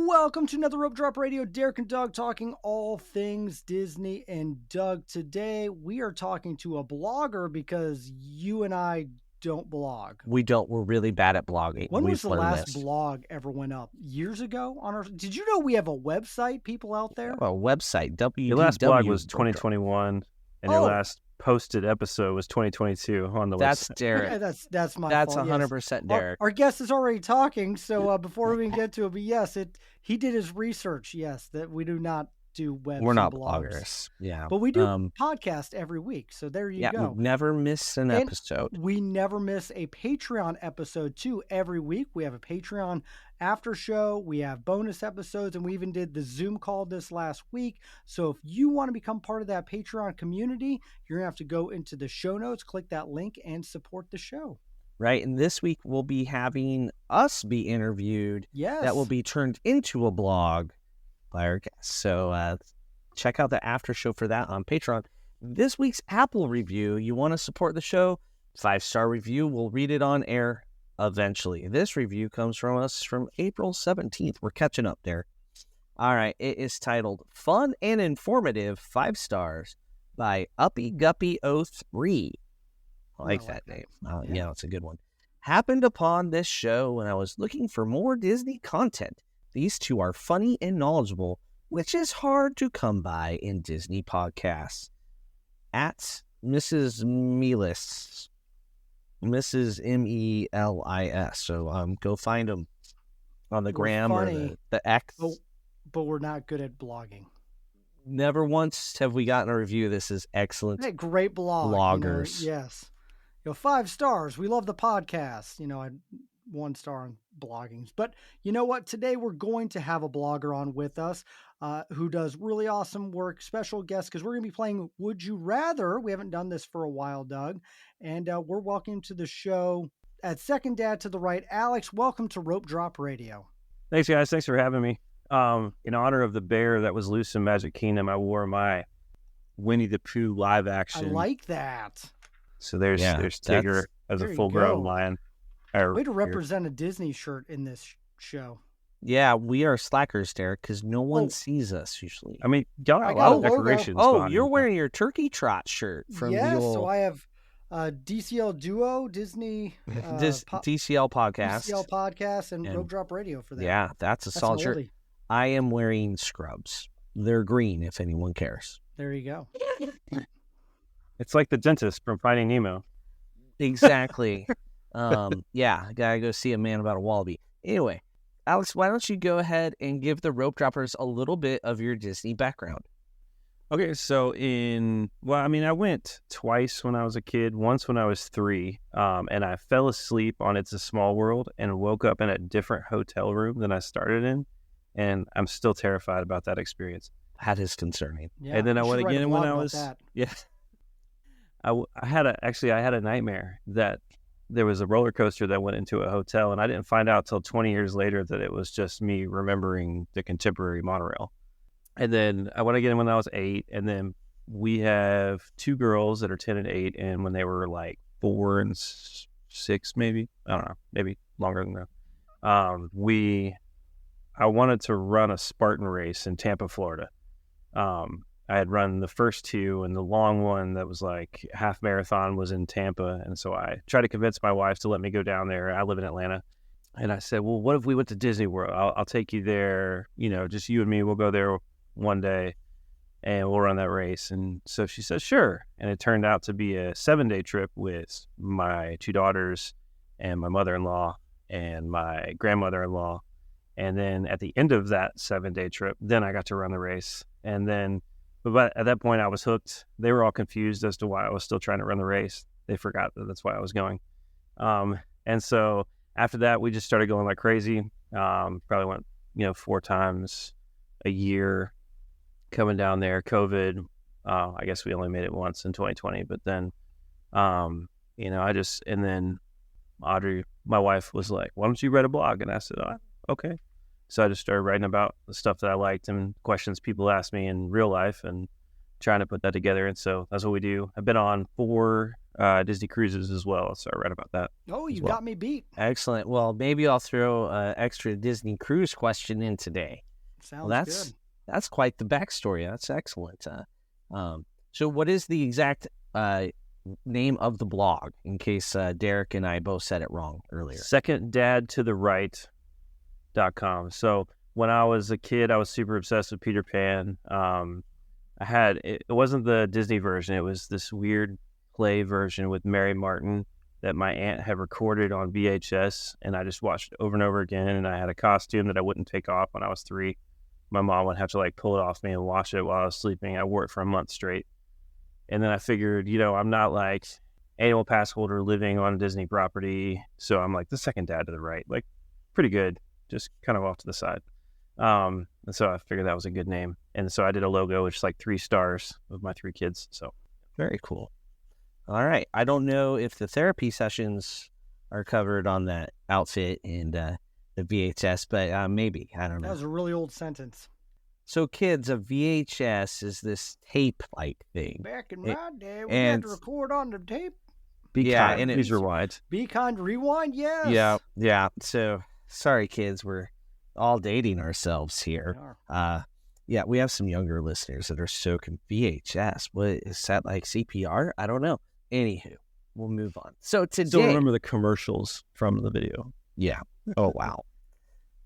Welcome to another Rope Drop Radio. Derek and Doug talking all things Disney. And Doug, today we are talking to a blogger because you and I don't blog. We don't. We're really bad at blogging. When was the last blog ever went up? Years ago on our? Did you know we have a website? People out there. A website. Your last blog was 2021, and your last posted episode was 2022 on the That's website. Yeah, Derek. that's my That's fault. 100% Derek. Our guest is already talking, so before we even get to it, but yes, he did his research. Yes, that we do not do webs. We're not and blogs. bloggers. Yeah, but we do podcast every week. So there you go. We never miss an episode. We never miss a Patreon episode too. Every week we have a Patreon after show. We have bonus episodes, and we even did the Zoom call this last week. So if you want to become part of that Patreon community, you're gonna have to go into the show notes, click that link, and support the show. Right, and this week we'll be having us be interviewed. Yes, that will be turned into a blog by our guests. So check out the after show for that on Patreon. This week's Apple review, you want to support the show, 5-star review. We'll read it on air eventually. This review comes from us from April 17th. We're catching up there. All right, it is titled Fun and Informative 5 stars by Uppy Guppy 03. I like that name. Yeah, it's a good one. Happened upon this show when I was looking for more Disney content. These two are funny and knowledgeable, which is hard to come by in Disney podcasts. At Mrs. Melis, Mrs. Melis. So go find them on the gram or the X. But we're not good at blogging. Never once have we gotten a review. This is excellent. Hey, great blog. Bloggers. Yes. 5 stars. We love the podcast. I 1 star on blogging. But you know what? Today we're going to have a blogger on with us who does really awesome work, special guest, because we're going to be playing Would You Rather. We haven't done this for a while, Doug. And we're welcoming to the show at second dad to the right, Alex. Welcome to Rope Drop Radio. Thanks, guys. Thanks for having me. In honor of the bear that was loose in Magic Kingdom, I wore my Winnie the Pooh live action. I like that. So there's Tigger as a full-grown lion. Way to represent a Disney shirt in this show. Yeah, we are slackers, Derek, because no one sees us usually. I mean, y'all got a lot of decorations. You're wearing your Turkey Trot shirt from the old... so I have DCL Duo, Disney... DCL Podcast. DCL Podcast and Rope Drop Radio for that. Yeah, that's a solid shirt. I am wearing scrubs. They're green, if anyone cares. There you go. It's like the dentist from Finding Nemo. Exactly. Yeah, gotta go see a man about a wallaby. Anyway, Alex, why don't you go ahead and give the Rope Droppers a little bit of your Disney background? Okay, so I went twice when I was a kid, once when I was 3, and I fell asleep on It's a Small World and woke up in a different hotel room than I started in, and I'm still terrified about that experience. That is concerning. Yeah, and then I went again when I was... Yeah. I had a nightmare that there was a roller coaster that went into a hotel, and I didn't find out till 20 years later that it was just me remembering the contemporary monorail. And then I went again when I was 8, and then we have 2 girls that are 10 and 8, and when they were like 4 and 6, maybe, I don't know, maybe longer than that, I wanted to run a Spartan race in Tampa, Florida. I had run the first 2, and the long one that was like half marathon was in Tampa. And so I tried to convince my wife to let me go down there. I live in Atlanta. And I said, well, what if we went to Disney World? I'll take you there, just you and me. We'll go there one day and we'll run that race. And so she said, sure. And it turned out to be a 7-day trip with my 2 daughters and my mother-in-law and my grandmother-in-law. And then at the end of that 7-day trip, then I got to run the race. And then, but at that point I was hooked. They were all confused as to why I was still trying to run the race. They forgot that that's why I was going. And so after that, we just started going like crazy. Probably went, 4 times a year coming down there. COVID, I guess we only made it once in 2020, but then, and then Audrey, my wife, was like, why don't you write a blog? And I said, okay. So I just started writing about the stuff that I liked and questions people asked me in real life and trying to put that together. And so that's what we do. I've been on 4 Disney cruises as well. So I read about that. Oh, you got me beat. Excellent. Well, maybe I'll throw an extra Disney cruise question in today. Sounds good. That's quite the backstory. That's excellent. So what is the exact name of the blog, in case Derek and I both said it wrong earlier? SecondDadToTheRight.com. So when I was a kid, I was super obsessed with Peter Pan. It wasn't the Disney version. It was this weird play version with Mary Martin that my aunt had recorded on VHS, and I just watched it over and over again. And I had a costume that I wouldn't take off when I was 3. My mom would have to like pull it off me and wash it while I was sleeping. I wore it for a month straight. And then I figured, I'm not like annual pass holder living on a Disney property. So I'm like the second dad to the right, like pretty good, just kind of off to the side. And so I figured that was a good name. And so I did a logo, which is like 3 stars with my 3 kids. So very cool. All right. I don't know if the therapy sessions are covered on that outfit and the VHS, but maybe. I don't know. That was a really old sentence. So, kids, a VHS is this tape-like thing. Back in my day, we had to record on the tape. Be kind, please rewind. Be kind, rewind, yes. Yeah. So, sorry, kids, we're all dating ourselves here. We have some younger listeners that are so confused. VHS, what is that, like CPR? I don't know. Anywho, we'll move on. So today, still remember the commercials from the video. Yeah. Oh, wow.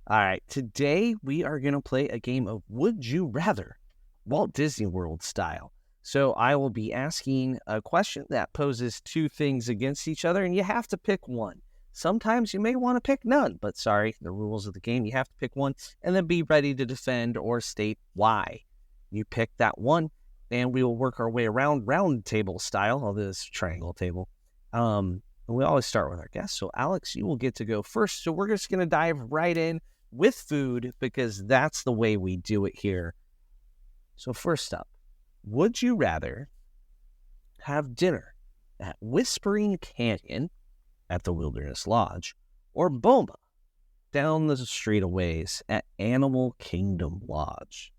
All right. Today, we are going to play a game of Would You Rather, Walt Disney World style. So I will be asking a question that poses 2 things against each other, and you have to pick one. Sometimes you may want to pick none, but sorry, the rules of the game, you have to pick one, and then be ready to defend or state why you picked that one. And we will work our way around round table style, although it's triangle table. And we always start with our guests. So, Alex, you will get to go first. So we're just going to dive right in with food because that's the way we do it here. So first up, would you rather have dinner at Whispering Canyon at the Wilderness Lodge or Boma down the street a ways at Animal Kingdom Lodge?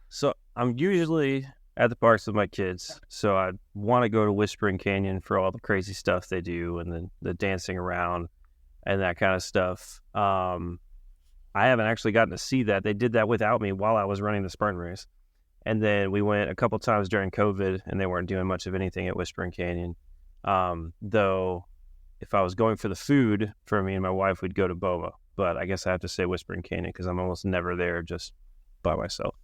So I'm usually at the parks with my kids, so I want to go to Whispering Canyon for all the crazy stuff they do and then the dancing around and that kind of stuff. I haven't actually gotten to see that. They did that without me while I was running the Spartan race. And then we went a couple times during COVID, and they weren't doing much of anything at Whispering Canyon. Though, if I was going for the food, for me and my wife, we'd go to Boma. But I guess I have to say Whispering Canyon because I'm almost never there just by myself.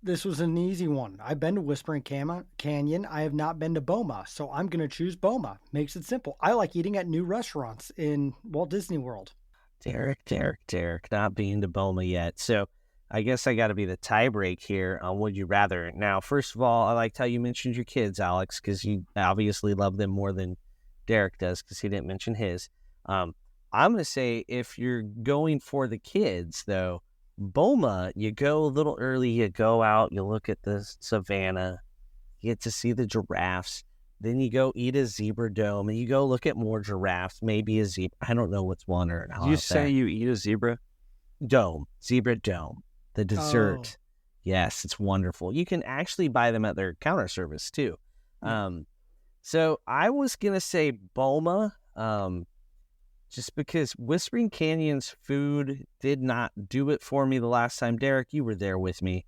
This was an easy one. I've been to Whispering Canyon. I have not been to Boma, so I'm going to choose Boma. Makes it simple. I like eating at new restaurants in Walt Disney World. Derek, not being to Boma yet. So I guess I got to be the tie break here on Would You Rather. Now, first of all, I liked how you mentioned your kids, Alex, because you obviously love them more than Derek does because he didn't mention his. I'm going to say if you're going for the kids, though, Boma, you go a little early, you go out, you look at the savannah, you get to see the giraffes, then you go eat a zebra dome, and you go look at more giraffes, maybe a zebra. I don't know what's one or not. Did you say you eat a zebra? Zebra dome, the dessert. Oh. Yes, it's wonderful. You can actually buy them at their counter service, too. So I was going to say Boma, just because Whispering Canyon's food did not do it for me the last time. Derek, you were there with me.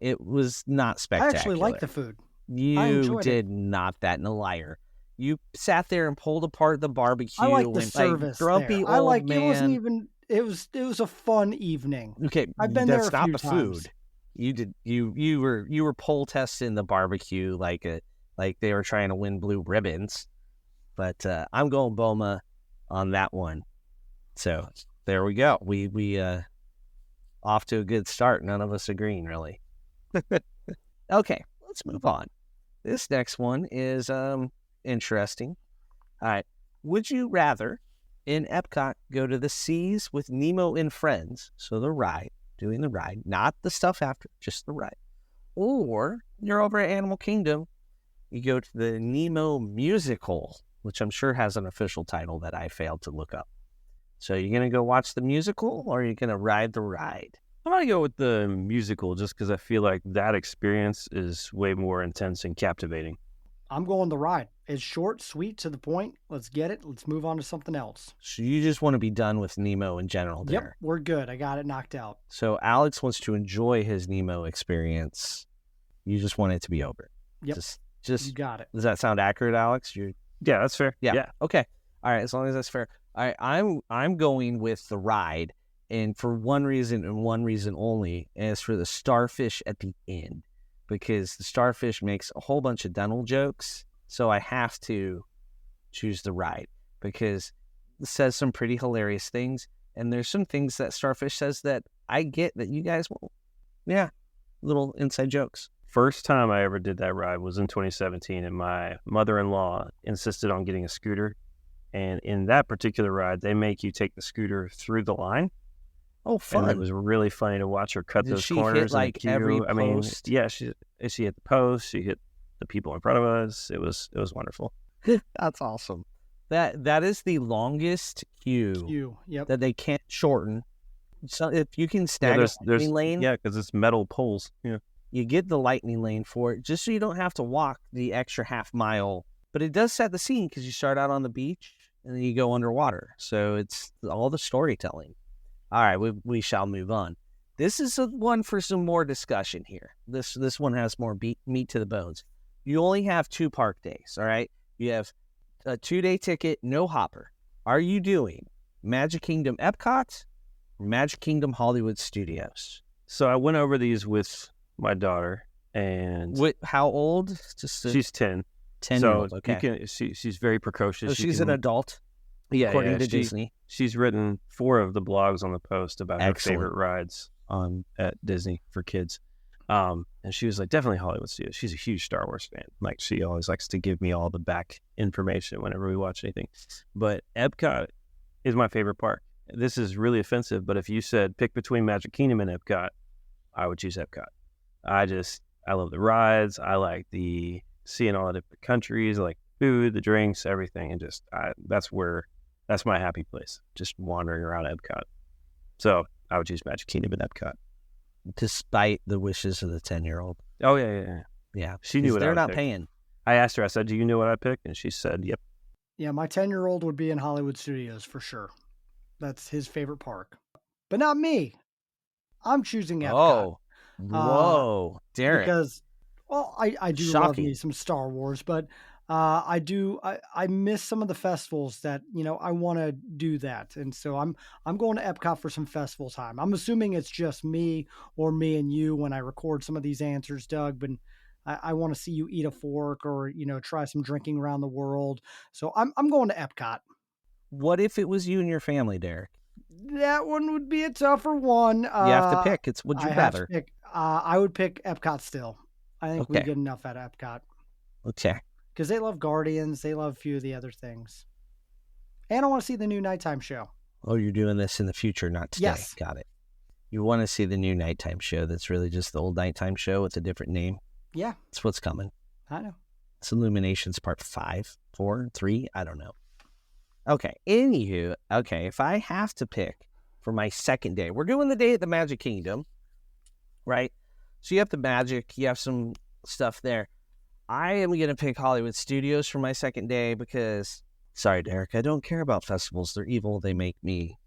It was not spectacular. I actually liked the food. You did not. That and a liar. You sat there and pulled apart the barbecue. I like the service. Like, grumpy there. old I like man. It wasn't even. It was a fun evening. Okay, I've been there a few times. Food. You were pole testing the barbecue like they were trying to win blue ribbons. But I'm going Boma on that one. So there we go. We off to a good start. None of us agreeing really. Okay, let's move on. This next one is interesting. All right. Would you rather in Epcot go to the Seas with Nemo and Friends, so the ride, doing the ride, not the stuff after, just the ride, or you're over at Animal Kingdom, you go to the Nemo musical, which I'm sure has an official title that I failed to look up. So you're going to go watch the musical or are you going to ride the ride? I'm going to go with the musical just because I feel like that experience is way more intense and captivating. I'm going the ride. It's short, sweet, to the point. Let's get it. Let's move on to something else. So you just want to be done with Nemo in general there. Yep, we're good. I got it knocked out. So Alex wants to enjoy his Nemo experience. You just want it to be over. Yep. Just you got it. Does that sound accurate, Alex? Yeah, that's fair. Yeah. Okay. All right. As long as that's fair. All right. I'm going with the ride, and for one reason and one reason only, and it's for the starfish at the end, because the starfish makes a whole bunch of dental jokes. So I have to choose the ride because it says some pretty hilarious things. And there's some things that Starfish says that I get that you guys won't. Yeah, little inside jokes. First time I ever did that ride was in 2017, and my mother-in-law insisted on getting a scooter. And in that particular ride, they make you take the scooter through the line. Oh, fun. And it was really funny to watch her cut those corners. Hit, like, every post? Yeah, she hit the post. She hit the people in front of us. It was wonderful. That's awesome. That is the longest queue Yep. that they can't shorten. So if you can snag a lightning lane, because it's metal poles. Yeah, you get the lightning lane for it, just so you don't have to walk the extra half mile. But it does set the scene because you start out on the beach and then you go underwater. So it's all the storytelling. All right, we shall move on. This is one for some more discussion here. This one has more meat to the bones. You only have 2 park days, all right? You have a 2-day ticket, no hopper. Are you doing Magic Kingdom Epcot or Magic Kingdom Hollywood Studios? So I went over these with my daughter, and how old? She's 10. 10-year-old. Okay. She's very precocious. So she's an adult. Yeah, according to Disney. She's written 4 of the blogs on the post about Excellent. her favorite rides at Disney for kids. And she was like, definitely Hollywood Studios. She's a huge Star Wars fan. Like, she always likes to give me all the back information whenever we watch anything. But Epcot is my favorite park. This is really offensive, but if you said pick between Magic Kingdom and Epcot, I would choose Epcot. I love the rides. I like seeing all the different countries, I like food, the drinks, everything. And that's my happy place, just wandering around Epcot. So I would choose Magic Kingdom and Epcot. Despite the wishes of the 10-year-old. Oh, yeah. Yeah. She knew what they're I would not pick. paying. I asked her, I said, do you know what I picked? And she said, yep. Yeah, my 10-year-old would be in Hollywood Studios for sure. That's his favorite park. But not me. I'm choosing Epcot. Oh, whoa. Derek. Because, well, I do love me some Star Wars, but I miss some of the festivals that, I want to do that. And so I'm going to Epcot for some festival time. I'm assuming it's just me or me and you when I record some of these answers, Doug, but I want to see you eat a fork or, try some drinking around the world. So I'm going to Epcot. What if it was you and your family, Derek? That one would be a tougher one. You have to pick. Would you rather? I would pick Epcot still. I think we get enough out of Epcot. Okay. Because they love Guardians. They love a few of the other things. And I want to see the new nighttime show. Oh, you're doing this in the future, not today. Yes. Got it. You want to see the new nighttime show that's really just the old nighttime show with a different name? Yeah. That's what's coming. I know. It's Illuminations Part 5, 4, 3. I don't know. Okay. Anywho, if I have to pick for my second day, we're doing the day at the Magic Kingdom, right? So you have the magic, you have some stuff there. I am going to pick Hollywood Studios for my second day because, sorry, Derek, I don't care about festivals. They're evil. They make me,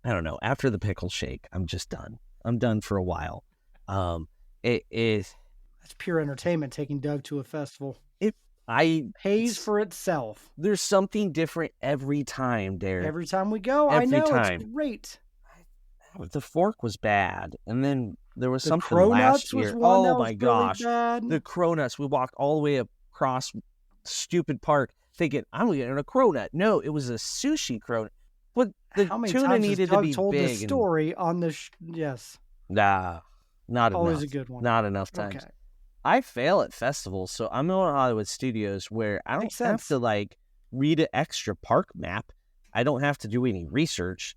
I don't know, after the pickle shake, I'm just done. I'm done for a while. It is. That's pure entertainment, taking Doug to a festival. It pays for itself. There's something different every time, Derek. Every time we go, I know, it's great. The fork was bad, and then there was something Cronuts last year. Was one oh that my was gosh, really bad. The Cronuts. We walked all the way across stupid park, thinking I'm getting a cronut. No, it was a sushi cronut. But the tuna needed to be told big. This story on the yes. Nah, not always enough. A good one. Not enough times. Okay. I fail at festivals, so I'm going to Hollywood Studios where I don't have to read an extra park map. I don't have to do any research.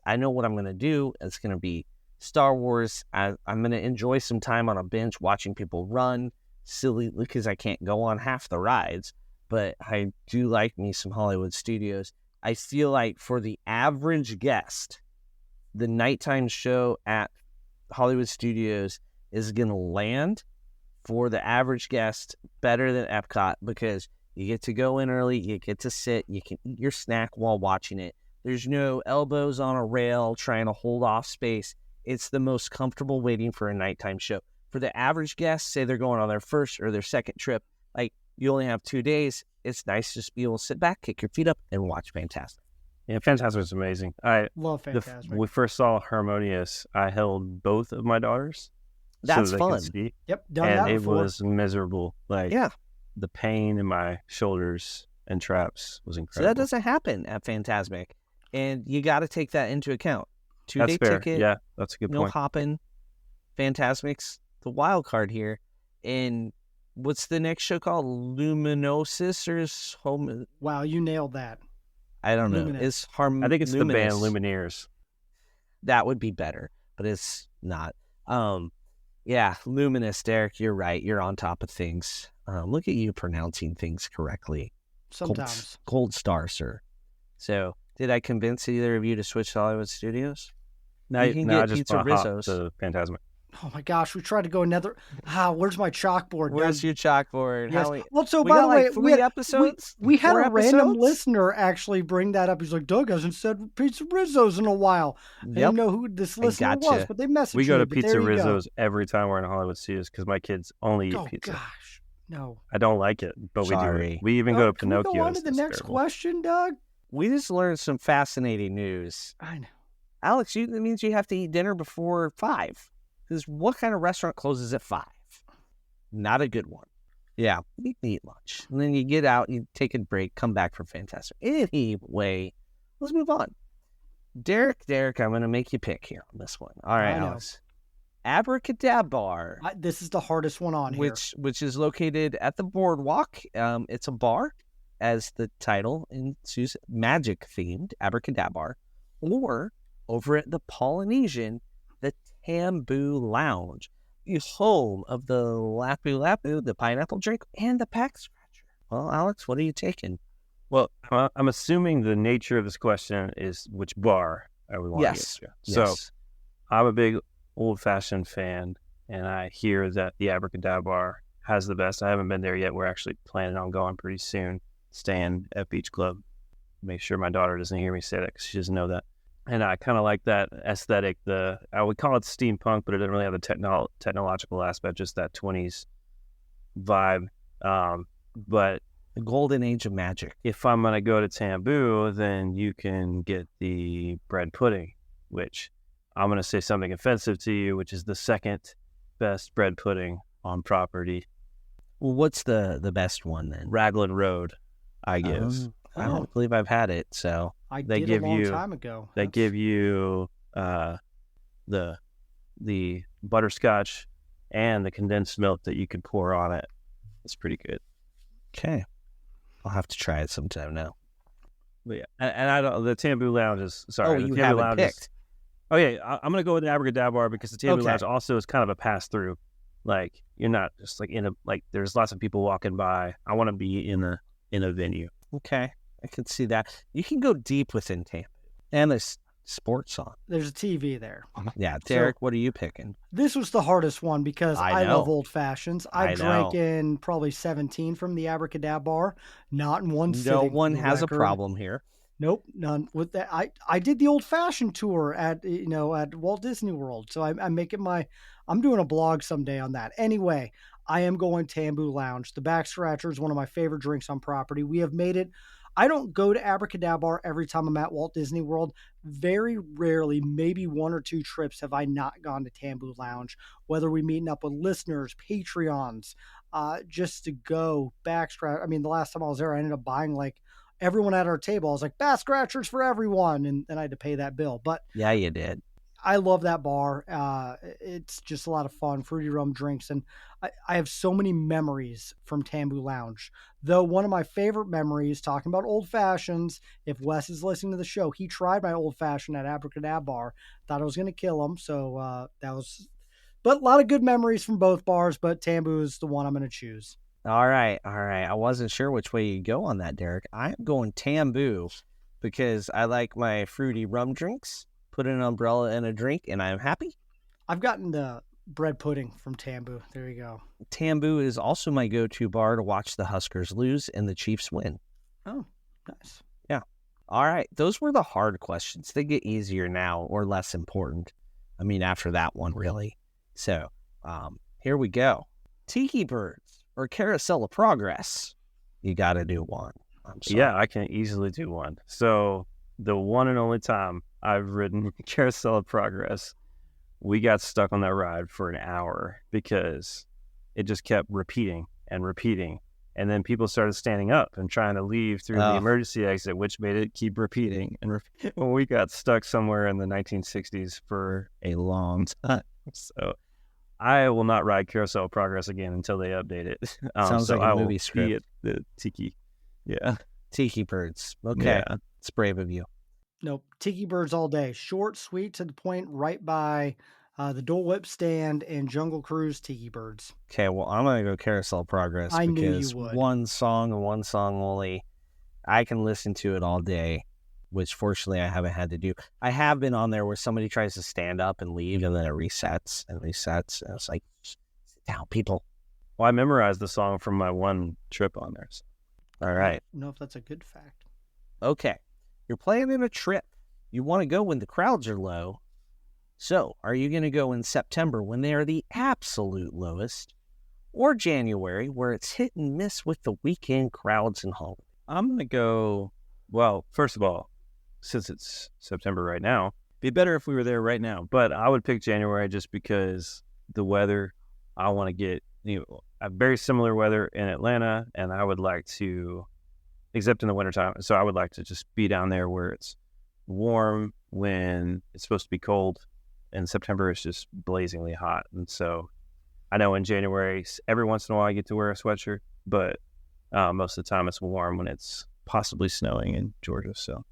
I know what I'm going to do. It's going to be Star Wars. I'm going to enjoy some time on a bench watching people run silly because I can't go on half the rides, but I do like me some Hollywood Studios. I feel like for the average guest, the nighttime show at Hollywood Studios is going to land for the average guest better than Epcot because You get to go in early. You get to sit. You can eat your snack while watching it. There's no elbows on a rail trying to hold off space. It's the most comfortable waiting for a nighttime show. For the average guest, say they're going on their first or their second trip, like you only have 2 days, it's nice to just be able to sit back, kick your feet up, and watch Fantastic. Yeah, Fantastic was amazing. I love Fantastic. When we first saw Harmonious, I held both of my daughters. That's so they fun. could see, Yep, done and that it before. was miserable. Like, Yeah. the pain in my shoulders and traps was So incredible. that doesn't happen at Fantasmic, and you got to take that into account. 2-day That's fair. ticket, Yeah, that's a good no point. hopping. Fantasmic's the wild card here. And what's the next show called? Luminosis or Home? Wow, you nailed that. I don't know. Luminous. It's I think it's Luminous. the band Lumineers. That would be better, but it's not. Yeah, Luminous, Derek, you're right. You're on top of things. Look at you pronouncing things correctly. Sometimes. Gold star, sir. So, did I convince either of you to switch to Hollywood Studios? Now, You can now I get just Pizza bought hop Rizzo's. to Fantasmic. Oh my gosh, we tried to go another. Where's my chalkboard? Where's your chalkboard? Yes. How Well, so we by got the way, like 3 episodes? we had 4 a random episodes? listener actually bring that up. He's like, Doug hasn't said Pizza Rizzo's in a while. I Yep. didn't know who this listener was, gotcha. but they messaged We go me, to but Pizza there you go. Rizzo's every time we're in Hollywood Studios because my kids only eat Oh pizza. gosh, no. I don't like it, but we do Sorry. it. We even go to Can we Pinocchio's. go on to the That's next terrible. question, Doug? We just learned some fascinating news. I know. Alex, that means you have to eat dinner before 5. Because what kind of restaurant closes at 5? Not a good one. Yeah, you can eat lunch. And then you get out, you take a break, come back for Fantastic. Anyway, let's move on. Derek, I'm going to make you pick here on this one. All right, I know. Alex. Abracadabar, This is the hardest one on here. which is located at the boardwalk. It's a bar, as the title ensues, magic themed Abracadabar, or over at the Polynesian, the Tamboo Lounge, the home of the Lapu Lapu, the pineapple drink, and the pack scratcher. Well, Alex, what are you taking? Well, I'm assuming the nature of this question is which bar I would want Yes. to get to. Yes. So I'm a big old-fashioned fan, and I hear that the Abracadabar has the best. I haven't been there yet. We're actually planning on going pretty soon, staying at Beach Club. Make sure my daughter doesn't hear me say that because she doesn't know that. And I kind of like that aesthetic. I would call it steampunk, but it doesn't really have the technological aspect, just that 20s vibe. But The golden age of magic. if I'm going to go to Tamboo, then you can get the bread pudding, which I'm going to say something offensive to you, which is the second best bread pudding on property. Well, what's the best one then? Raglan Road, I give. I don't believe I've had it, so I they did give a long you- time ago. They give you the butterscotch and the condensed milk that you can pour on it. It's pretty good. okay. I'll have to try it sometime now. But yeah, and I don't. The Tamboo Lounge is sorry. Oh, the you Tamboo haven't Lounge is- picked. Oh yeah, I'm gonna go with the Abracadabar because the Tamboo Okay. Lounge also is kind of a pass through. Like you're not just like there's lots of people walking by. I want to be in a venue. Okay, I can see that. You can go deep within Tampa, and there's sports on. There's a TV there. Yeah, Derek, what are you picking? This was the hardest one because I I love know. old fashions. I I drank know. in probably 17 from the Abracadabar, not in one sitting. No one for the has a record. problem here. Nope, none. With that, I did the old fashioned tour at at Walt Disney World, so I'm making I'm doing a blog someday on that. Anyway, I am going Tamboo Lounge. The back scratcher is one of my favorite drinks on property. We have made it. I don't go to Abracadabar every time I'm at Walt Disney World. Very rarely, maybe 1 or 2 trips, have I not gone to Tamboo Lounge. Whether we meeting up with listeners, Patreons, just to go back scratch. I mean, the last time I was there, I ended up buying like everyone at our table. I was like, back scratchers for everyone, and then I had to pay that bill. But Yeah, you did. I love that bar. It's just a lot of fun, fruity rum drinks, and I have so many memories from Tamboo Lounge. Though one of my favorite memories, talking about old fashions, if Wes is listening to the show, he tried my old fashioned at Abracadabar. Thought I was going to kill him, so that was. But a lot of good memories from both bars, but Tamboo is the one I'm going to choose. All right. I wasn't sure which way you go on that, Derek. I'm going Tamboo because I like my fruity rum drinks. Put an umbrella in a drink, and I'm happy. I've gotten the bread pudding from Tambu. There you go. Tambu is also my go-to bar to watch the Huskers lose and the Chiefs win. Oh, nice. Yeah. All right. Those were the hard questions. They get easier now or less important. I mean, after that one, really. So here we go. Tiki Birds or Carousel of Progress? You got to do one. I'm sorry. Yeah, I can easily do one. So the one and only time I've ridden Carousel of Progress, we got stuck on that ride for an hour because it just kept repeating and repeating. And then people started standing up and trying to leave through the emergency exit, which made it keep repeating. And when we got stuck somewhere in the 1960s for a long time. So I will not ride Carousel of Progress again until they update it. Sounds so like a I movie will script. be at the Tiki. Yeah. Tiki Birds. Okay. Yeah. It's brave of you. Nope. Tiki Birds all day. Short, sweet, to the point, right by the Dole Whip stand and Jungle Cruise. Tiki Birds. Okay, well, I'm going to go Carousel of Progress I knew because you would. one song and one song only. I can listen to it all day, which fortunately I haven't had to do. I have been on there where somebody tries to stand up and leave and then it resets and resets. And it's like, sit down, people. Well, I memorized the song from my one trip on there. So. All right. I don't know if that's a good fact. Okay. You're planning a trip. You want to go when the crowds are low. So, are you going to go in September when they are the absolute lowest? Or January where it's hit and miss with the weekend crowds and holidays? I'm going to go, well, first of all, since it's September right now, it'd be better if we were there right now. But I would pick January just because the weather, I want to get, a very similar weather in Atlanta, and I would like to, except in the wintertime, so I would like to just be down there where it's warm when it's supposed to be cold. In September, it's just blazingly hot. And so I know in January, every once in a while I get to wear a sweatshirt, but most of the time it's warm when it's possibly snowing in Georgia. So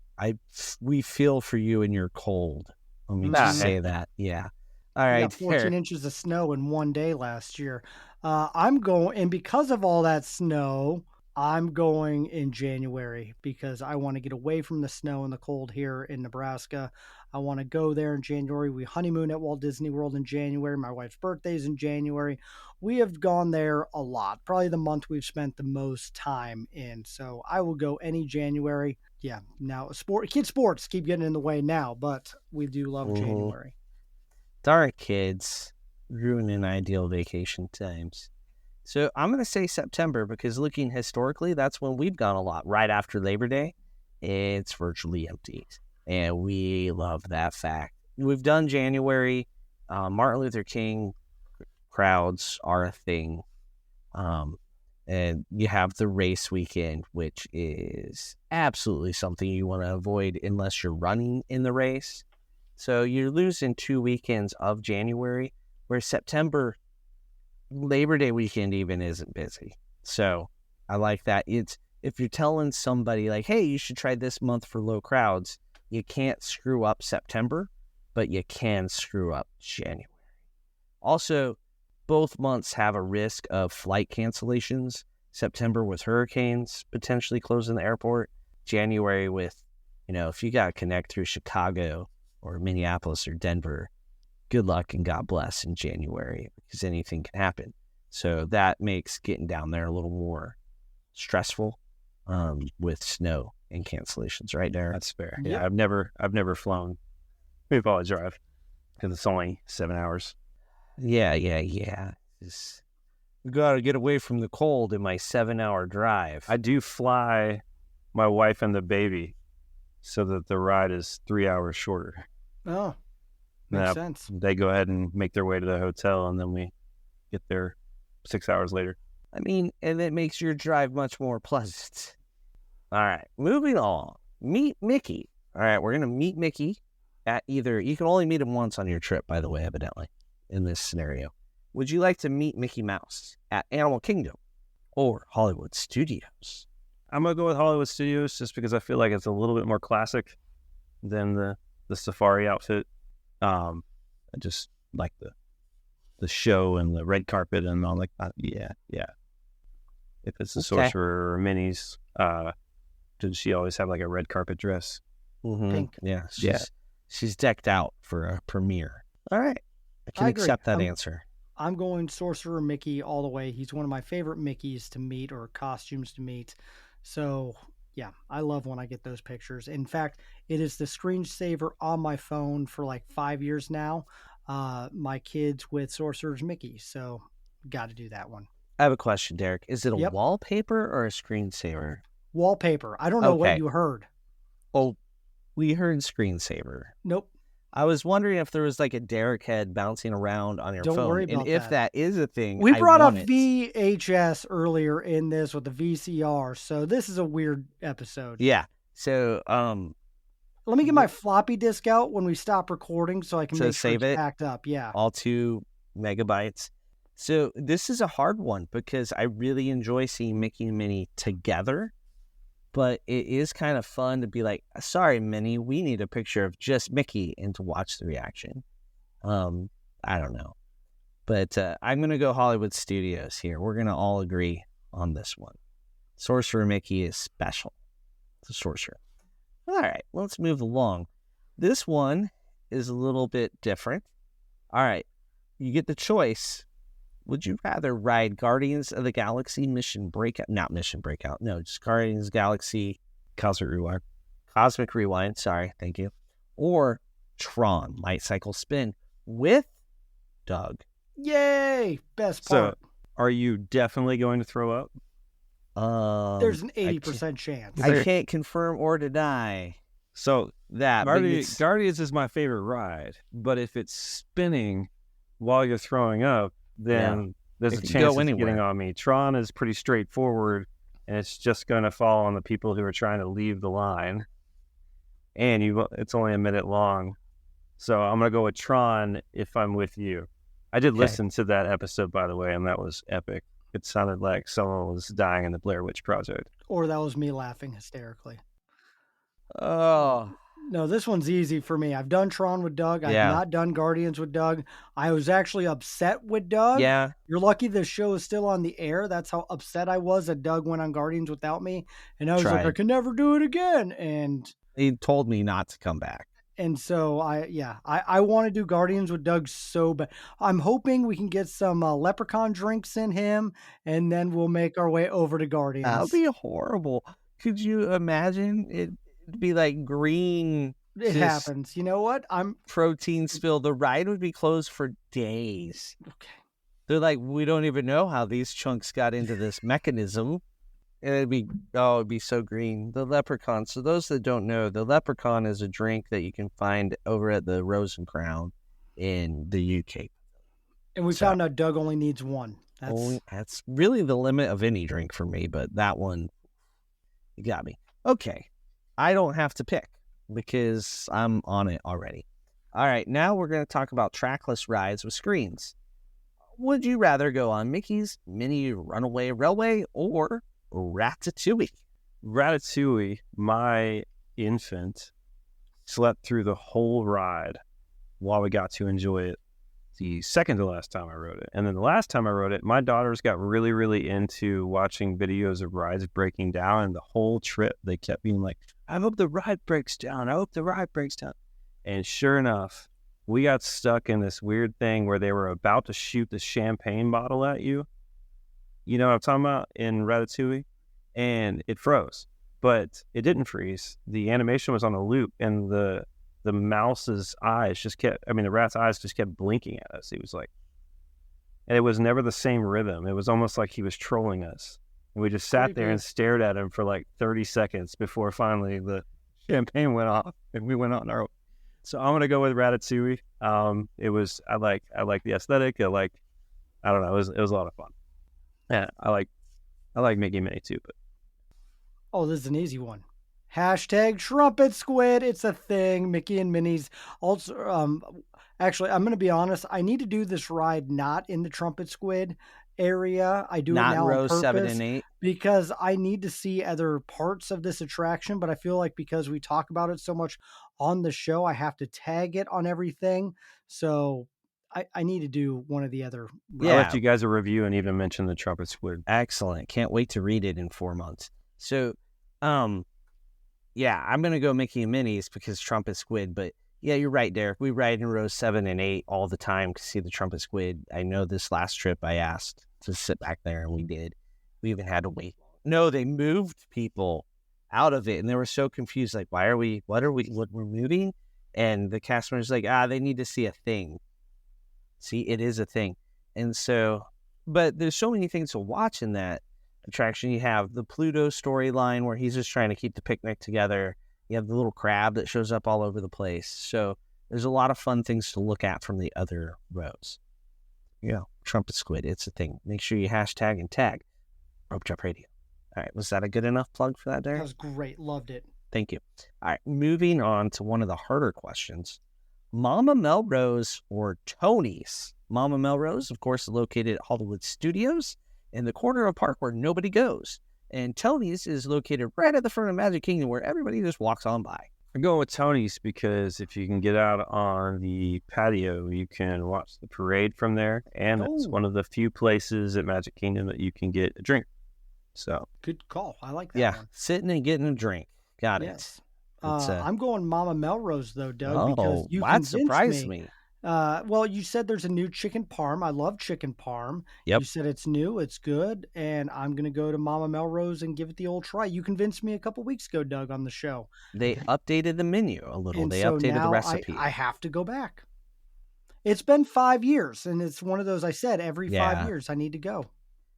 we feel for you in your cold. Let me just say that. Yeah. All right. We got 14 inches of snow in one day last year. I'm going, and because of all that snow, I'm going in January because I want to get away from the snow and the cold here in Nebraska. I want to go there in January. We honeymoon at Walt Disney World in January. My wife's birthday is in January. We have gone there a lot, probably the month we've spent the most time in. So I will go any January. Yeah, now kid sports keep getting in the way now, but we do love January. Darn kids, ruining ideal vacation times. So I'm going to say September because looking historically, that's when we've gone a lot. Right after Labor Day, it's virtually empty. And we love that fact. We've done January. Martin Luther King crowds are a thing. And you have the race weekend, which is absolutely something you want to avoid unless you're running in the race. So you're losing 2 weekends of January, where September, Labor Day weekend even isn't busy. So I like that. It's if you're telling somebody like, hey, you should try this month for low crowds, you can't screw up September, but you can screw up January. Also, both months have a risk of flight cancellations. September with hurricanes potentially closing the airport. January with, if you got to connect through Chicago or Minneapolis or Denver, good luck and God bless in January because anything can happen. So that makes getting down there a little more stressful with snow and cancellations, right there. That's fair. Yeah. Yeah, I've never flown. We probably drive because it's only 7 hours. Yeah. We got to get away from the cold in my 7-hour drive. I do fly my wife and the baby so that the ride is 3 hours shorter. Oh, makes sense. They go ahead and make their way to the hotel, and then we get there 6 hours later. I mean, and it makes your drive much more pleasant. All right, moving on. Meet Mickey. All right, we're going to meet Mickey at either, you can only meet him once on your trip, by the way, evidently, in this scenario. Would you like to meet Mickey Mouse at Animal Kingdom or Hollywood Studios? I'm going to go with Hollywood Studios just because I feel like it's a little bit more classic than the safari outfit. I just like the show and the red carpet and all like that. Yeah. If it's the Sorcerer or Minnie's, did she always have like a red carpet dress? Mm-hmm. Pink. Yeah. She's decked out for a premiere. All right. I can agree. accept that answer. I'm going Sorcerer Mickey all the way. He's one of my favorite Mickeys to meet or costumes to meet. So, yeah, I love when I get those pictures. In fact, it is the screensaver on my phone for like 5 years now. My kids with Sorcerer's Mickey. So, got to do that one. I have a question, Derek. Is it a Yep. wallpaper or a screensaver? Wallpaper. I don't know what you heard. Oh, we heard screensaver. Nope. I was wondering if there was like a Derek head bouncing around on your phone. Don't worry about and if that is a thing, we brought up it. VHS earlier in this with the VCR, so this is a weird episode. Yeah. So, let me get my floppy disk out when we stop recording so I can make sure it's backed up. Yeah. All 2 megabytes. So this is a hard one because I really enjoy seeing Mickey and Minnie together. But it is kind of fun to be like, sorry, Minnie, we need a picture of just Mickey and to watch the reaction. I don't know. But I'm going to go Hollywood Studios here. We're going to all agree on this one. Sorcerer Mickey is special. It's a sorcerer. All right, let's move along. This one is a little bit different. All right, you get the choice. Would you rather ride Guardians of the Galaxy just Guardians of the Galaxy Cosmic Rewind, sorry, thank you. Or Tron Light Cycle Spin with Doug? Yay! Best part. So, are you definitely going to throw up? There's an 80% chance. I can't confirm or deny. So that Guardians is my favorite ride, but if it's spinning while you're throwing up, then there's a chance it's getting on me. Tron is pretty straightforward, and it's just going to fall on the people who are trying to leave the line. And it's only a minute long. So I'm going to go with Tron if I'm with you. I did listen to that episode, by the way, and that was epic. It sounded like someone was dying in the Blair Witch Project. Or that was me laughing hysterically. Oh. No, this one's easy for me. I've done Tron with Doug. I've not done Guardians with Doug. I was actually upset with Doug. Yeah. You're lucky the show is still on the air. That's how upset I was that Doug went on Guardians without me. And I was like, I can never do it again. And he told me not to come back. And so I want to do Guardians with Doug so bad. I'm hoping we can get some leprechaun drinks in him, and then we'll make our way over to Guardians. That would be horrible. Could you imagine it? Be like green. It happens. You know what? Protein spill. The ride would be closed for days. Okay. They're like, we don't even know how these chunks got into this mechanism. And it'd be so green. The leprechaun. So those that don't know, the leprechaun is a drink that you can find over at the Rose and Crown in the UK. And we found out Doug only needs one. That's really the limit of any drink for me, but that one, you got me. Okay. I don't have to pick because I'm on it already. All right, now we're going to talk about trackless rides with screens. Would you rather go on Mickey's Mini Runaway Railway or Ratatouille? Ratatouille, my infant, slept through the whole ride while we got to enjoy it the second to last time I rode it. And then the last time I rode it, my daughters got really, really into watching videos of rides breaking down. And the whole trip, they kept being like, I hope the ride breaks down. I hope the ride breaks down. And sure enough, we got stuck in this weird thing where they were about to shoot the champagne bottle at you. You know what I'm talking about in Ratatouille? And it froze. But it didn't freeze. The animation was on a loop, and the mouse's eyes the rat's eyes just kept blinking at us. He was like, and it was never the same rhythm. It was almost like he was trolling us. And we just sat there and stared at him for like 30 seconds before finally the champagne went off and we went on our own. So I'm going to go with Ratatouille. I like the aesthetic. I don't know. It was a lot of fun. Yeah. I like Mickey and Minnie too, but. Oh, this is an easy one. Hashtag Trumpet Squid. It's a thing. Mickey and Minnie's. Also, actually, I'm going to be honest. I need to do this ride not in the Trumpet Squid area. I do not it now row on purpose 7 and 8 because I need to see other parts of this attraction. But I feel like because we talk about it so much on the show, I have to tag it on everything. So I need to do one of the other. Yeah, I left you guys a review and even mention the Trumpet Squid. Excellent. Can't wait to read it in 4 months. So, yeah, I'm going to go Mickey and Minnie's because Trumpet Squid, but Yeah, you're right, Derek. We ride in rows 7 and 8 all the time to see the trumpet squid. I know this last trip I asked to sit back there, and we did. We even had to wait. No, they moved people out of it, and they were so confused. Like, what we're moving? And the cast member's like, they need to see a thing. See, it is a thing. And so, but there's so many things to watch in that attraction. You have the Pluto storyline where he's just trying to keep the picnic together. You have the little crab that shows up all over the place. So there's a lot of fun things to look at from the other rows. Yeah, trumpet squid, it's a thing. Make sure you hashtag and tag Rope Drop Radio. All right, was that a good enough plug for that, Derek? That was great. Loved it. Thank you. All right, moving on to one of the harder questions. Mama Melrose or Tony's? Mama Melrose, of course, is located at Hollywood Studios in the corner of a park where nobody goes. And Tony's is located right at the front of Magic Kingdom where everybody just walks on by. I'm going with Tony's because if you can get out on the patio, you can watch the parade from there. And it's one of the few places at Magic Kingdom that you can get a drink. So good call. I like that. Yeah, one. Sitting and getting a drink. Got yes. it. I'm going Mama Melrose though, Doug, because you that surprised me. Well, you said there's a new chicken parm. I love chicken parm. Yep. You said it's new, it's good, and I'm going to go to Mama Melrose and give it the old try. You convinced me a couple weeks ago, Doug, on the show. They updated the menu a little. And they so updated now the recipe. I have to go back. It's been 5 years, and it's one of those I said every 5 years I need to go.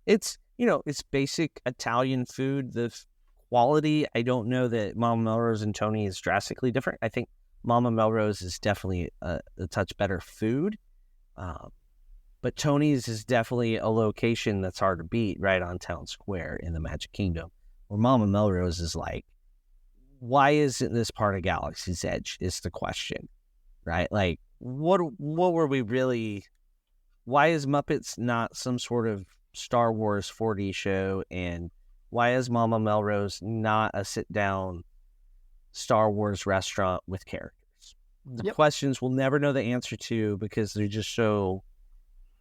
It's, it's basic Italian food. The quality, I don't know that Mama Melrose and Tony is drastically different. I think Mama Melrose is definitely a touch better food. But Tony's is definitely a location that's hard to beat right on Town Square in the Magic Kingdom. Where Mama Melrose is like, why isn't this part of Galaxy's Edge is the question, right? Like, what were we really, why is Muppets not some sort of Star Wars 4D show? And why is Mama Melrose not a sit-down Star Wars restaurant with characters? The questions we'll never know the answer to because they're just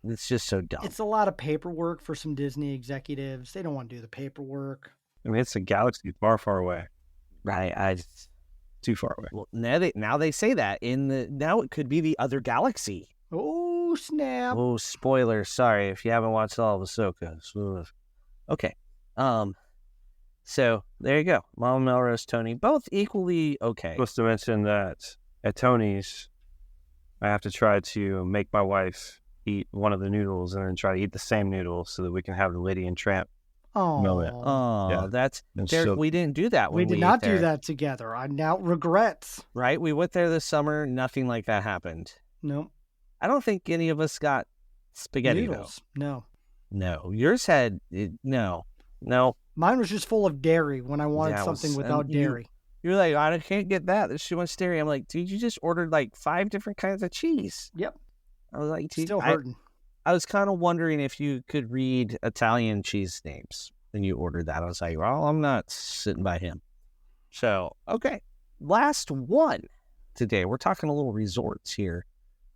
it's just so dumb. It's a lot of paperwork for some Disney executives. They don't want to do the paperwork. I mean, it's a galaxy far, far away. Right. Too far away. Well, now they say that now it could be the other galaxy. Oh, snap. Oh, spoiler. Sorry if you haven't watched all of Ahsoka. Okay. So there you go. Mama Melrose, Tony, both equally okay. Supposed to mention that at Tony's, I have to try to make my wife eat one of the noodles and then try to eat the same noodles so that we can have the Lady and Tramp moment. Oh, that's Derek. So, we didn't do that. We did not do that together. I now regrets. Right? We went there this summer. Nothing like that happened. No. I don't think any of us got spaghetti noodles. Though. No. Yours had no. Mine was just full of dairy when I wanted something without dairy. You're like, I can't get that. There's too much dairy. I'm like, dude, you just ordered like 5 different kinds of cheese. Yep. I was like, still hurting. I was kind of wondering if you could read Italian cheese names when you ordered that. I was like, well, I'm not sitting by him. So, okay. Last one today. We're talking a little resorts here.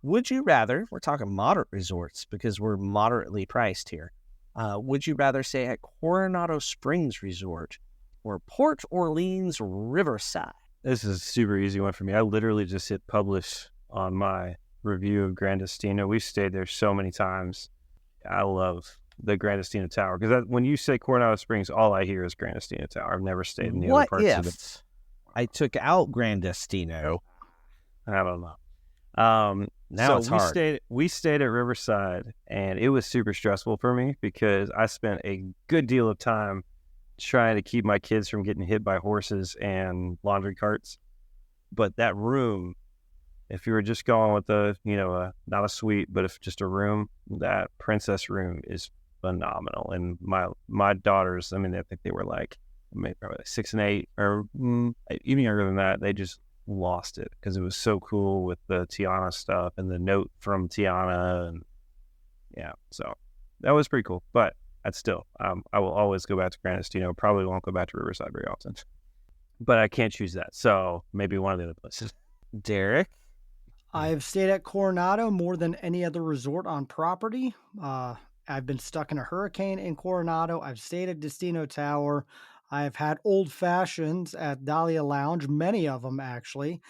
Would you rather, we're talking moderate resorts because we're moderately priced here. Would you rather stay at Coronado Springs Resort or Port Orleans Riverside? This is a super easy one for me. I literally just hit publish on my review of Grandestino. We've stayed there so many times. I love the Grandestino Tower because when you say Coronado Springs, all I hear is Grandestino Tower. I've never stayed in the other parts of it. I took out Grandestino? I don't know. Now it's hard. We stayed at Riverside, and it was super stressful for me because I spent a good deal of time trying to keep my kids from getting hit by horses and laundry carts. But that room, if you were just going with not a suite, but if just a room, that princess room is phenomenal. And my daughters, I mean, I think they were like maybe 6 and 8, or even younger than that. They just lost it because it was so cool with the Tiana stuff and the note from Tiana, and so that was pretty cool. But I'd still, I will always go back to Grandestino. Probably won't go back to Riverside very often, but I can't choose that. So maybe one of the other places. Derek? I've stayed at Coronado more than any other resort on property. I've been stuck in a hurricane in Coronado. I've stayed at Destino Tower. I've had old fashions at Dahlia Lounge, many of them actually.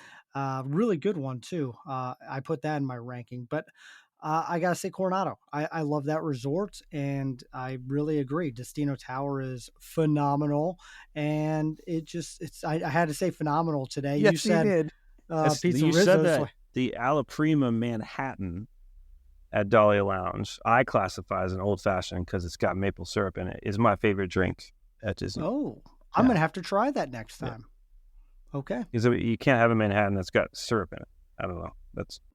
Really good one too. I put that in my ranking, but I gotta say Coronado. I love that resort, and I really agree. Destino Tower is phenomenal, and I had to say phenomenal today. You Yes, you said did. Pizza You said Rizzo. that the Alla Prima Manhattan at Dahlia Lounge, I classify as an old fashioned because it's got maple syrup in it, is my favorite drink at Disney. Oh, I'm gonna have to try that next time. Okay. Because you can't have a Manhattan that's got syrup in it. I don't know.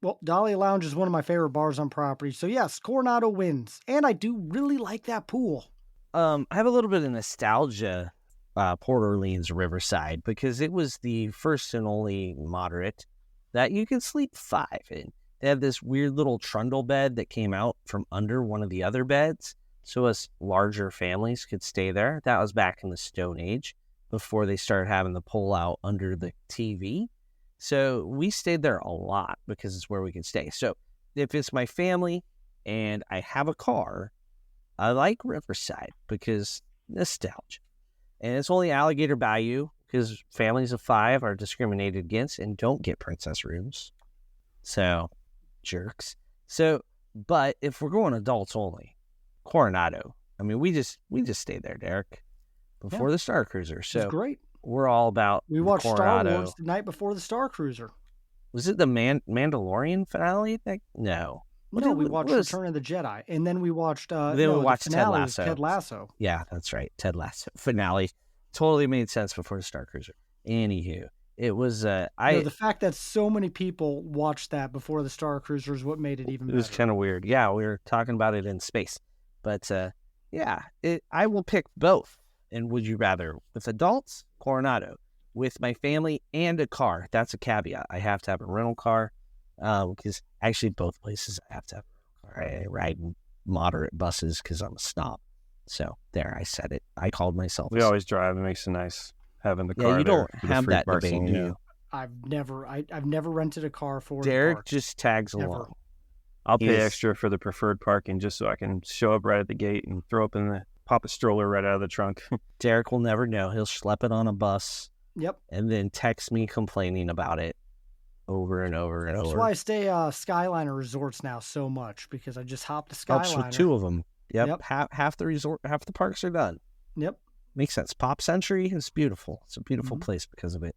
Well, Dahlia Lounge is one of my favorite bars on property. So yes, Coronado wins. And I do really like that pool. I have a little bit of nostalgia, Port Orleans Riverside, because it was the first and only moderate that you could sleep 5 in. They had this weird little trundle bed that came out from under one of the other beds, so us larger families could stay there. That was back in the Stone Age, before they started having the pull out under the TV. So we stayed there a lot because it's where we could stay. So if it's my family and I have a car, I like Riverside because nostalgia. And it's only Alligator Bayou because families of 5 are discriminated against and don't get princess rooms. So, jerks. So, but if we're going adults only, Coronado. I mean, we just stayed there, Derek, before the Star Cruiser. So great. We're all about We watched Coronado. Star Wars the night before the Star Cruiser. Was it the Mandalorian finale? No. No, we watched Return of the Jedi, and then we watched. We watched Ted Lasso. Ted Lasso. Yeah, that's right. Ted Lasso finale totally made sense before the Star Cruiser. Anywho, it was the fact that so many people watched that before the Star Cruiser is what made it even better. It was kind of weird. Yeah, we were talking about it in space, but I will pick both. And would you rather with adults, Coronado, with my family and a car? That's a caveat. I have to have a rental car because actually both places I have to have a rental car. I ride in moderate buses because I'm a snob. So there, I said it. I called myself. We always drive. It makes it nice having the car. Yeah, you don't have that debate, do you? I've never rented a car for Derek just tags along. Never. I'll pay extra for the preferred parking just so I can show up right at the gate and pop a stroller right out of the trunk. Derek will never know. He'll schlep it on a bus. Yep. And then text me complaining about it over and over and over. That's why I stay Skyliner resorts now so much, because I just hop the Skyliner. Helps with 2 of them. Yep. Half the parks are done. Yep. Makes sense. Pop Century is beautiful. It's a beautiful place because of it.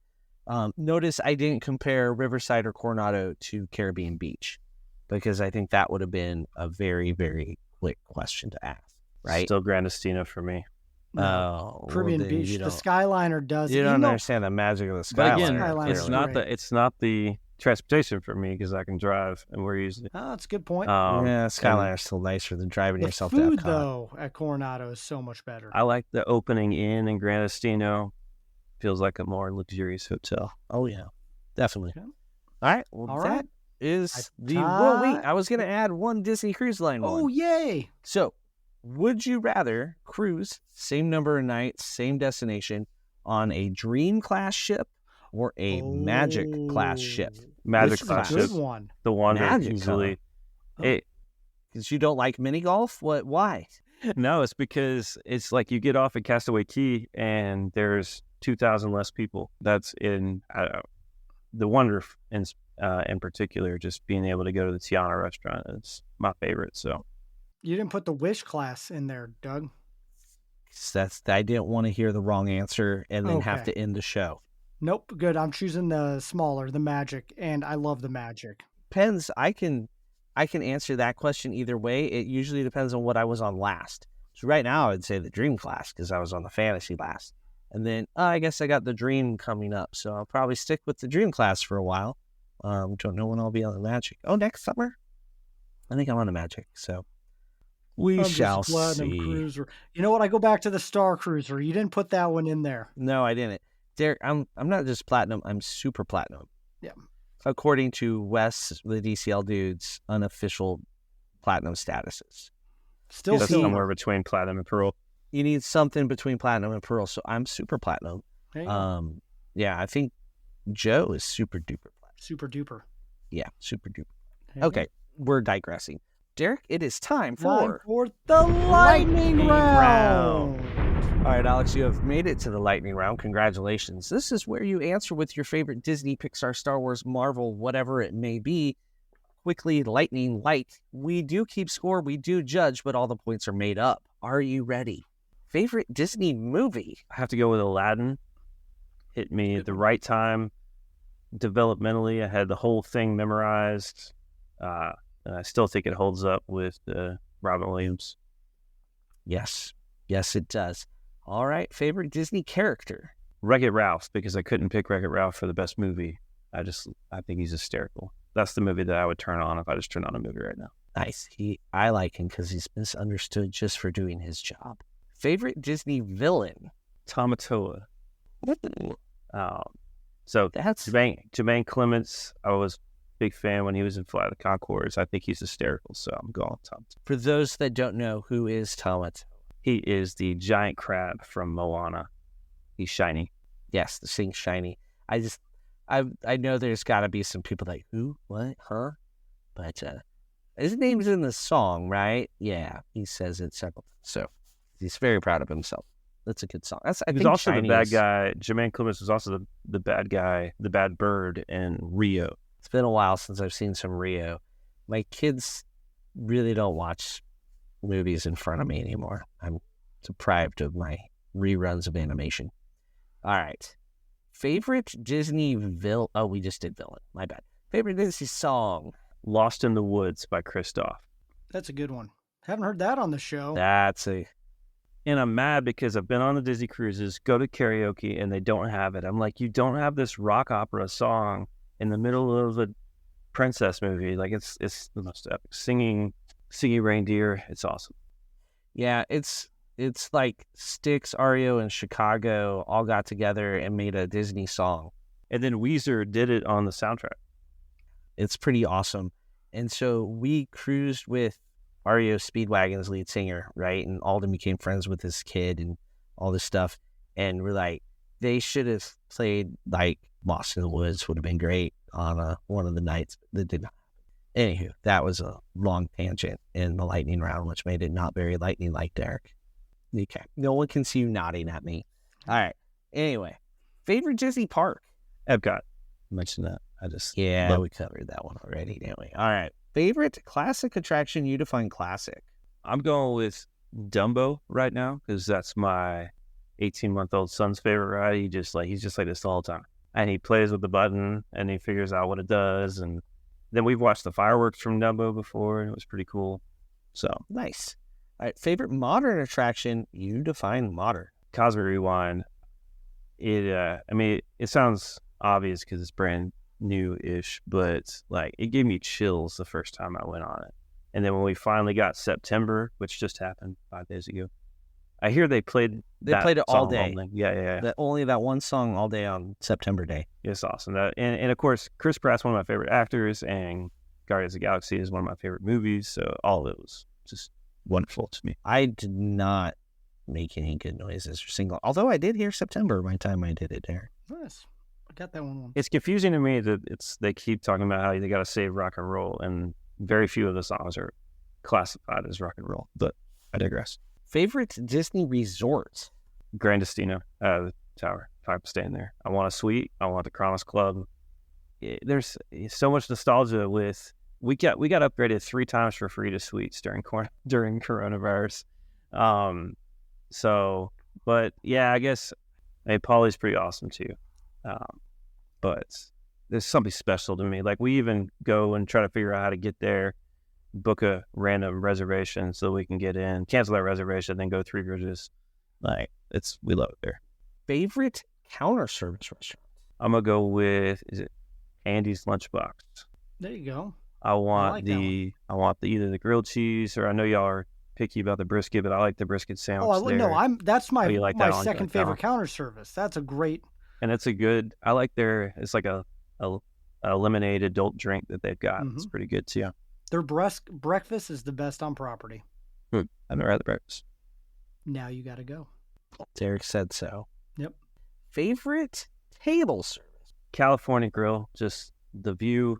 Notice I didn't compare Riverside or Coronado to Caribbean Beach, because I think that would have been a very, very quick question to ask. Right? Still Grandestino for me. No. Caribbean Beach. The Skyliner does. You don't understand the magic of the Skyliner. But again, it's not the transportation for me because I can drive, and we're usually. Oh, that's a good point. Skyliner's still nicer than driving yourself to Epcot. The food, though, at Coronado is so much better. I like the opening in Grandestino. Feels like a more luxurious hotel. Oh yeah, definitely. Okay. All right. Well, that is wait, I was going to add one Disney Cruise Line one. Oh, yay! So, would you rather cruise same number of nights, same destination on a Dream class ship or a Magic class ship? Magic class ship. One. The one that usually. Because you don't like mini golf? What? Why? No, it's because it's like you get off at Castaway Cay and there's 2,000 less people. That's in the wonder in particular. Just being able to go to the Tiana restaurant is my favorite. So. You didn't put the Wish class in there, Doug. I didn't want to hear the wrong answer and then have to end the show. Nope, good. I'm choosing the smaller, the Magic, and I love the Magic. Depends. I can answer that question either way. It usually depends on what I was on last. So right now, I'd say the Dream class because I was on the Fantasy last. And then I guess I got the Dream coming up, so I'll probably stick with the Dream class for a while. Don't know when I'll be on the Magic. Oh, next summer? I think I'm on the Magic, so. We shall see. Cruiser. You know what? I go back to the Star Cruiser. You didn't put that one in there. No, I didn't. Derek, I'm not just platinum. I'm super platinum. Yeah. According to Wes, the DCL dude's unofficial platinum statuses. Still somewhere between platinum and pearl. You need something between platinum and pearl. So I'm super platinum. Yeah, I think Joe is super duper platinum. Super duper. Yeah, super duper. Okay, we're digressing. Derek, it is time for the lightning round. All right, Alex, you have made it to the lightning round. Congratulations. This is where you answer with your favorite Disney, Pixar, Star Wars, Marvel, whatever it may be. Quickly, lightning, light. We do keep score, we do judge, but all the points are made up. Are you ready? Favorite Disney movie? I have to go with Aladdin. Hit me at the right time. Developmentally, I had the whole thing memorized. And I still think it holds up with Robin Williams. Yes, it does. All right, favorite Disney character? Wreck-It Ralph, because I couldn't pick Wreck-It Ralph for the best movie. I think he's hysterical. That's the movie that I would turn on if I just turned on a movie right now. Nice. I like him because he's misunderstood just for doing his job. Favorite Disney villain? Tamatoa. So that's Jermaine Clements. I was a big fan when he was in Flight of the Conchords. I think he's hysterical, so I'm going with Tamatoa. For those that don't know, who is Tamatoa? He is the giant crab from Moana. He's shiny. Yes, the thing's shiny. I know there's got to be some people like, who, what, huh? But his name's in the song, right? Yeah, he says it several times. So he's very proud of himself. That's a good song. He's also the bad guy. Jermaine Clements was also the bad guy, the bad bird in Rio. It's been a while since I've seen some Rio. My kids really don't watch movies in front of me anymore. I'm deprived of my reruns of animation. All right. Favorite Disney villain? Oh, we just did villain. My bad. Favorite Disney song? Lost in the Woods by Christoph. That's a good one. Haven't heard that on the show. And I'm mad because I've been on the Disney cruises, go to karaoke, and they don't have it. I'm like, you don't have this rock opera song in the middle of a princess movie. Like, it's the most epic. Singing reindeer. It's awesome. Yeah, it's like Styx, REO, and Chicago all got together and made a Disney song. And then Weezer did it on the soundtrack. It's pretty awesome. And so we cruised with REO Speedwagon's lead singer, right? And Alden became friends with this kid and all this stuff. And we're like, they should have played like Lost in the Woods would have been great on one of the nights. That did not. Anywho, that was a long tangent in the lightning round, which made it not very lightning-like, Derek. Okay. No one can see you nodding at me. All right. Anyway, favorite Disney park? Epcot. Mentioned that. We covered that one already, didn't we? All right. Favorite classic attraction? You define classic. I'm going with Dumbo right now because that's my 18-month-old son's favorite ride. He's just like this the whole time, and he plays with the button and he figures out what it does. And then we've watched the fireworks from Dumbo before, and it was pretty cool. So nice. All right, favorite modern attraction? You define modern. Cosmic Rewind. It sounds obvious because it's brand new-ish, but like it gave me chills the first time I went on it. And then when we finally got September, which just happened 5 days ago, I hear they played it all day. Only. Yeah. Only that one song all day on September Day. It's awesome. And of course, Chris Pratt's one of my favorite actors, and Guardians of the Galaxy is one of my favorite movies. So all of it was just wonderful to me. I did not make any good noises or single, although I did hear September my time I did it there. Nice. I got that one. It's confusing to me that they keep talking about how they got to save rock and roll, and very few of the songs are classified as rock and roll, but I digress. Favorite Disney resort? Grand Destino, the tower. If I'm staying there, I want a suite. I want the Kronos Club. There's so much nostalgia with. We got upgraded 3 times for free to suites during coronavirus. But yeah, I guess Polly's pretty awesome too. But there's something special to me. Like we even go and try to figure out how to get there, book a random reservation so we can get in, cancel that reservation, then go 3 bridges. Like we love it there. Favorite counter service restaurant? I'm gonna go with Andy's Lunchbox. There you go. I want either the grilled cheese, or I know y'all are picky about the brisket, but I like the brisket sandwich. That's my my second favorite counter service. That's a great. And it's I like it's like a lemonade adult drink that they've got. Mm-hmm. It's pretty good too. Their breakfast is the best on property. I've never had the breakfast. Now you got to go. Derek said so. Yep. Favorite table service? California Grill. Just the view.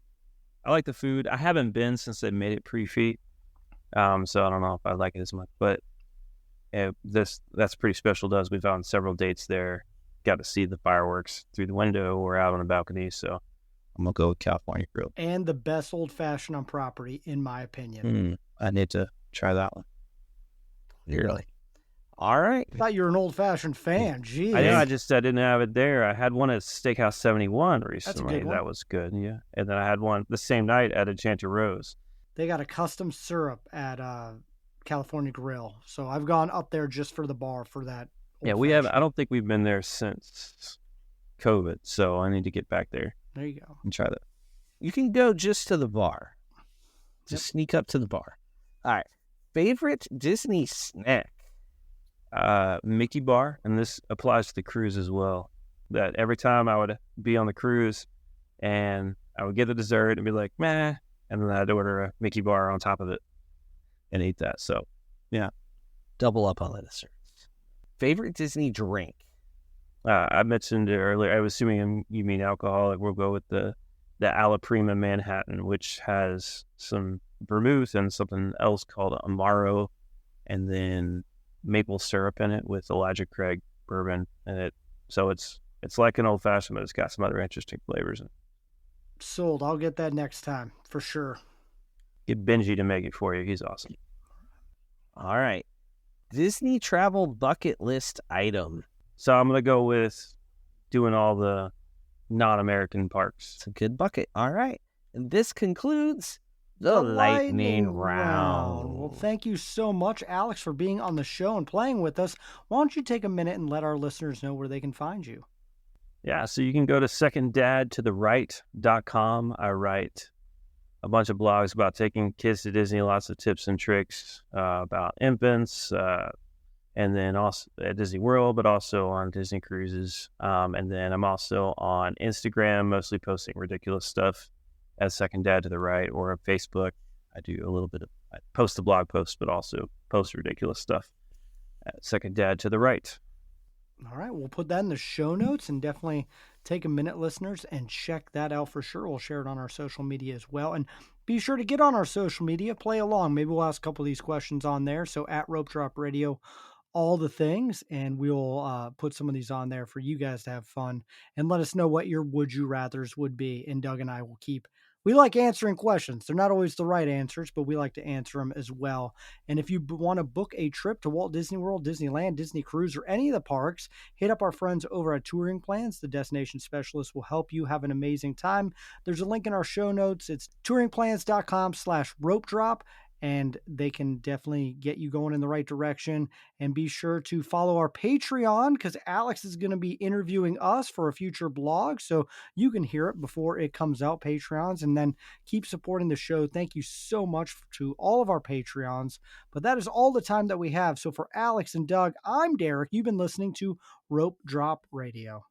I like the food. I haven't been since they made it pre-feet. So I don't know if I like it as much, but That's pretty special to us. We've on several dates there, got to see the fireworks through the window or out on the balcony. So I'm gonna go with California Grill. And the best old fashioned on property, in my opinion. I need to try that one. Really? All right. I thought you were an old fashioned fan. Geez. I know. I didn't have it there. I had one at Steakhouse 71 recently. That's a good one. That was good. Yeah. And then I had one the same night at Enchanted Rose. They got a custom syrup at California Grill. So I've gone up there just for the bar for that. Yeah, we have. I don't think we've been there since COVID. So I need to get back there. There you go. And try that. You can go just to the bar. Just sneak up to the bar. All right. Favorite Disney snack? Mickey bar, and this applies to the cruise as well. That every time I would be on the cruise and I would get the dessert and be like, meh, and then I'd order a Mickey bar on top of it and eat that. So, yeah, double up on the desserts. Favorite Disney drink? I mentioned it earlier. I was assuming you mean alcoholic. We'll go with the Alla Prima Manhattan, which has some vermouth and something else called Amaro, and then maple syrup in it with Elijah Craig bourbon in it. So it's like an old fashioned, but it's got some other interesting flavors in it. Sold. I'll get that next time for sure. Get Benji to make it for you. He's awesome. All right. Disney travel bucket list item. So I'm going to go with doing all the non-American parks. It's a good bucket. All right. And this concludes the lightning round. Well, thank you so much, Alex, for being on the show and playing with us. Why don't you take a minute and let our listeners know where they can find you? Yeah, so you can go to seconddadtotheright.com. I write a bunch of blogs about taking kids to Disney, lots of tips and tricks about infants, and then also at Disney World, but also on Disney cruises. And then I'm also on Instagram, mostly posting ridiculous stuff as Second Dad to the Right, or on Facebook. I post the blog posts, but also post ridiculous stuff at Second Dad to the Right. All right, we'll put that in the show notes, and definitely take a minute, listeners, and check that out for sure. We'll share it on our social media as well. And be sure to get on our social media, play along. Maybe we'll ask a couple of these questions on there. So at Rope Drop Radio, all the things, and we'll put some of these on there for you guys to have fun and let us know what your would you rathers would be. And Doug and I will we like answering questions. They're not always the right answers, but we like to answer them as well. And if you want to book a trip to Walt Disney World, Disneyland, Disney Cruise, or any of the parks, hit up our friends over at Touring Plans. The destination specialist will help you have an amazing time. There's a link in our show notes. It's touringplans.com/rope drop. And they can definitely get you going in the right direction. And be sure to follow our Patreon, because Alex is going to be interviewing us for a future blog. So you can hear it before it comes out, Patreons. And then keep supporting the show. Thank you so much to all of our Patreons. But that is all the time that we have. So for Alex and Doug, I'm Derek. You've been listening to Rope Drop Radio.